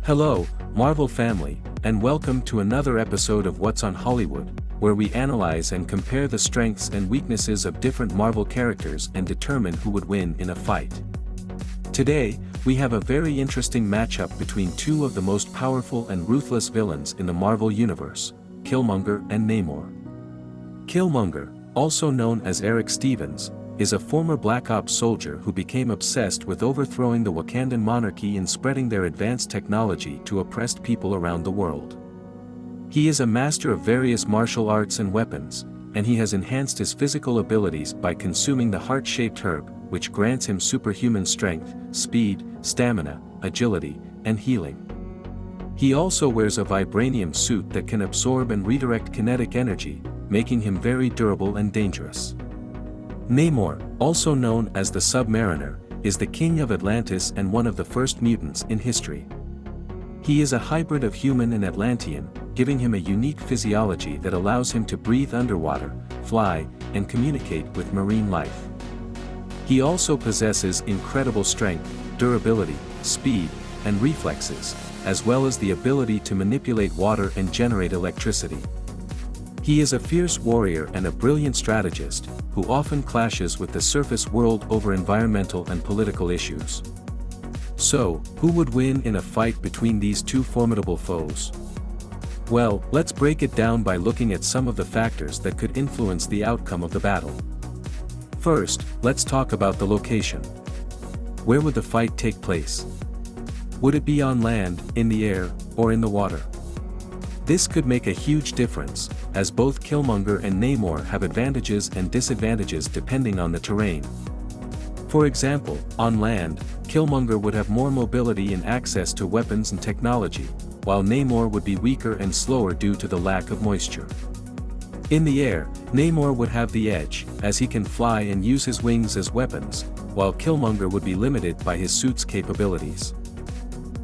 Hello, Marvel family, and welcome to another episode of What's on Hollywood, where we analyze and compare the strengths and weaknesses of different Marvel characters and determine who would win in a fight. Today, we have a very interesting matchup between two of the most powerful and ruthless villains in the Marvel Universe, Killmonger and Namor. Killmonger, also known as Eric Stevens, is a former Black Ops soldier who became obsessed with overthrowing the Wakandan monarchy and spreading their advanced technology to oppressed people around the world. He is a master of various martial arts and weapons, and he has enhanced his physical abilities by consuming the heart-shaped herb, which grants him superhuman strength, speed, stamina, agility, and healing. He also wears a vibranium suit that can absorb and redirect kinetic energy, making him very durable and dangerous. Namor, also known as the Submariner, is the king of Atlantis and one of the first mutants in history. He is a hybrid of human and Atlantean, giving him a unique physiology that allows him to breathe underwater, fly, and communicate with marine life. He also possesses incredible strength, durability, speed, and reflexes, as well as the ability to manipulate water and generate electricity. He is a fierce warrior and a brilliant strategist, who often clashes with the surface world over environmental and political issues. So, who would win in a fight between these two formidable foes? Well, let's break it down by looking at some of the factors that could influence the outcome of the battle. First, let's talk about the location. Where would the fight take place? Would it be on land, in the air, or in the water? This could make a huge difference, as both Killmonger and Namor have advantages and disadvantages depending on the terrain. For example, on land, Killmonger would have more mobility and access to weapons and technology, while Namor would be weaker and slower due to the lack of moisture. In the air, Namor would have the edge, as he can fly and use his wings as weapons, while Killmonger would be limited by his suit's capabilities.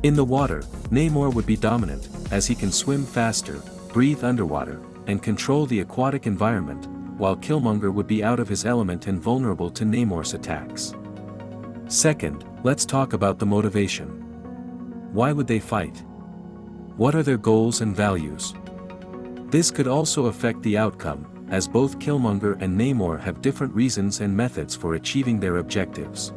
In the water, Namor would be dominant, as he can swim faster, breathe underwater, and control the aquatic environment, while Killmonger would be out of his element and vulnerable to Namor's attacks. Second, let's talk about the motivation. Why would they fight? What are their goals and values? This could also affect the outcome, as both Killmonger and Namor have different reasons and methods for achieving their objectives.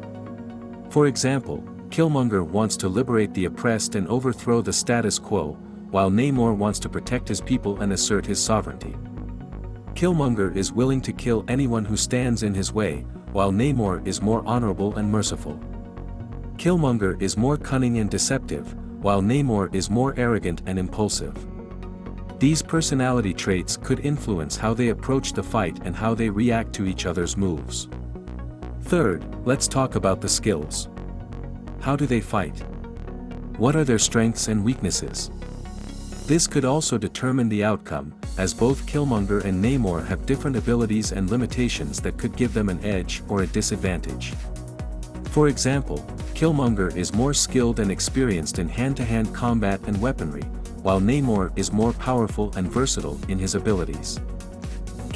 For example, Killmonger wants to liberate the oppressed and overthrow the status quo, while Namor wants to protect his people and assert his sovereignty. Killmonger is willing to kill anyone who stands in his way, while Namor is more honorable and merciful. Killmonger is more cunning and deceptive, while Namor is more arrogant and impulsive. These personality traits could influence how they approach the fight and how they react to each other's moves. Third, let's talk about the skills. How do they fight? What are their strengths and weaknesses? This could also determine the outcome, as both Killmonger and Namor have different abilities and limitations that could give them an edge or a disadvantage. For example, Killmonger is more skilled and experienced in hand-to-hand combat and weaponry, while Namor is more powerful and versatile in his abilities.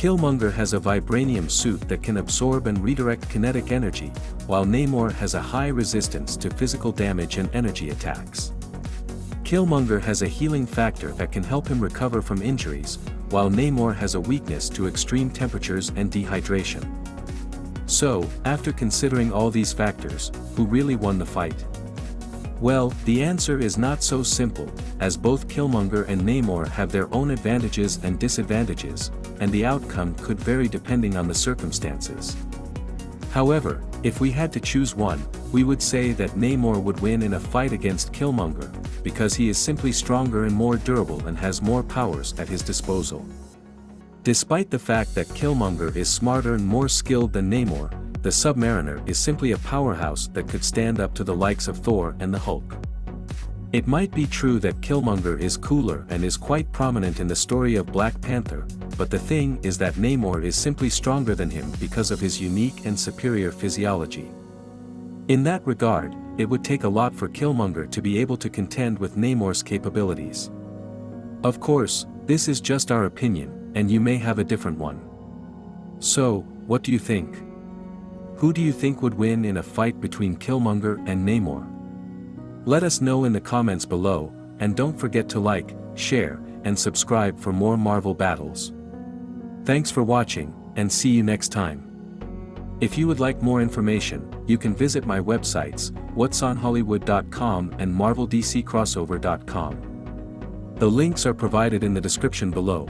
Killmonger has a vibranium suit that can absorb and redirect kinetic energy, while Namor has a high resistance to physical damage and energy attacks. Killmonger has a healing factor that can help him recover from injuries, while Namor has a weakness to extreme temperatures and dehydration. So, after considering all these factors, who really won the fight? Well, the answer is not so simple, as both Killmonger and Namor have their own advantages and disadvantages, and the outcome could vary depending on the circumstances. However, if we had to choose one, we would say that Namor would win in a fight against Killmonger, because he is simply stronger and more durable and has more powers at his disposal. Despite the fact that Killmonger is smarter and more skilled than Namor, the Submariner is simply a powerhouse that could stand up to the likes of Thor and the Hulk. It might be true that Killmonger is cooler and is quite prominent in the story of Black Panther, but the thing is that Namor is simply stronger than him because of his unique and superior physiology. In that regard, it would take a lot for Killmonger to be able to contend with Namor's capabilities. Of course, this is just our opinion, and you may have a different one. So, what do you think? Who do you think would win in a fight between Killmonger and Namor? Let us know in the comments below, and don't forget to like, share, and subscribe for more Marvel battles. Thanks for watching, and see you next time. If you would like more information, you can visit my websites, whatsonhollywood.com and marveldccrossover.com. The links are provided in the description below.